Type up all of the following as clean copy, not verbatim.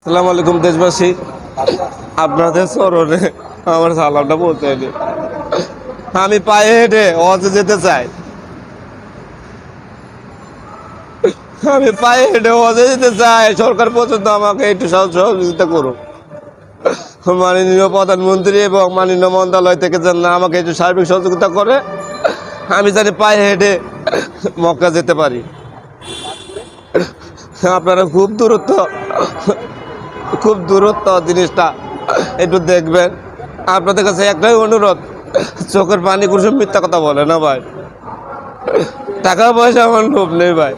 আসসালামু আলাইকুম দেশবাসী, আপনাদের স্মরণে আমার সালামটা বলতে হইলে আমি পায়ে হেঁটে হজে যেতে চাই। আমি পায়ে হেঁটে হজে যেতে চাই। সরকার পর্যন্ত আমাকে একটু সহযোগিতা করুন। মাননীয় প্রধানমন্ত্রী এবং মাননীয় মন্ত্রণালয় থেকে যেন আমাকে একটু সার্বিক সহযোগিতা করে, আমি জানি পায়ে হেঁটে মক্কা যেতে পারি। আপনারা খুব দূরত্ব জিনিসটা একটু দেখবেন। আপনাদের কাছে একটাই অনুরোধ, চোখের পানি কুসুম মিথ্যা কথা বলে না ভাই। টাকা পয়সা আমার লোভ নেই ভাই।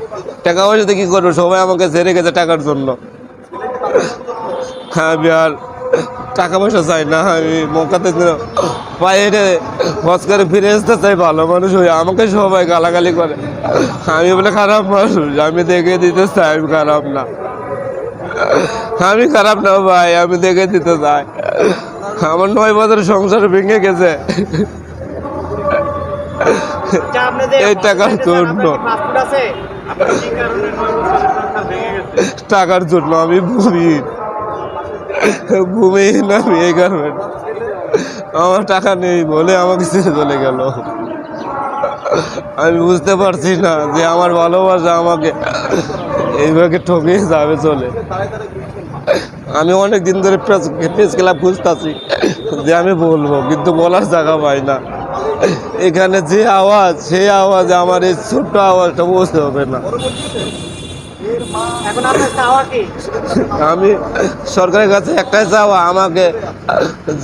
টাকা পয়সাতে কি করবো, সবাই আমাকে ছেড়ে গেছে টাকার জন্য। আমি আর টাকা পয়সা চাই না। আমি মক্কাতে পায়ে হেঁটে হজ করে ফিরে আসতে চাই। ভালো মানুষ হই, আমাকে সবাই গালাগালি করে আমি বলে খারাপ মানুষ। আমি দেখে দিতে চাই আমি খারাপ না। আমি খারাপ না ভাই, আমি দেখে দিতে চাই। আমার 9 বছর সংসার ভেঙে গেছে এই টাকার জন্য। টাকার জন্য আমি ভূমিহীন। আমি এই কারণে আমার টাকা নেই বলে আমাকে ছেড়ে চলে গেল। আমি বুঝতে পারছি না যে আমার ভালোবাসা আমাকে এইভাবে ঠকিয়ে যাবে চলে। আমি অনেক দিন ধরে প্রেস ক্লাব খুঁজতেছি যে আমি বলবো, কিন্তু বলার জায়গা পাই না। এখানে যে আওয়াজ, সেই আওয়াজে আমার এই ছোট্ট আওয়াজটা বুঝতে হবে না। আমি সরকারের কাছে একটাই চাওয়া, আমাকে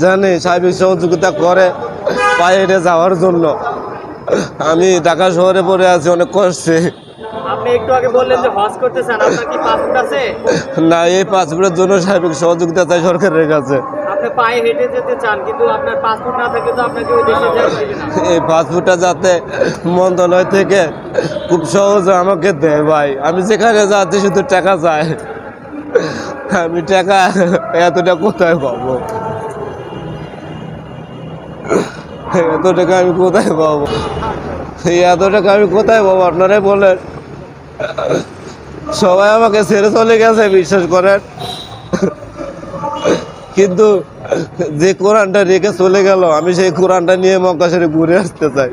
জানে সার্বিক সহযোগিতা করে পায়ে হেঁটে যাওয়ার জন্য। আমি ঢাকা শহরে পড়ে আছি অনেক কষ্টে। আপনি একটু আগে বললেন যে হজ করতে চান, আপনার কি পাসপোর্ট আছে? না, এই পাসপোর্টের জন্য সার্বিক সহযোগিতা চাই সরকারের কাছে। আপনি পায়ে হেঁটে যেতে চান, কিন্তু আপনার পাসপোর্ট না থাকে তো আপনাকে ওই দেশে যেতে দিবে না। এই পাসপোর্টটা যাতে মন্ত্রণালয় থেকে খুব সহজে আমাকে দেয় ভাই। আমি যেখানে যাচ্ছি শুধু টাকা চাই। আমি টাকা এতটা কোথায় পাবো? এত টাকা আমি কোথায় পাবো? এত টাকা আমি কোথায় পাবো আপনারাই বলেন। সবাই আমাকে ছেড়ে চলে গেছে, বিশ্বাস করেন। কিন্তু যে কোরআনটা রেখে চলে গেল, আমি সেই কোরআনটা নিয়ে মক্কা শরীফ ঘুরে আসতে চাই।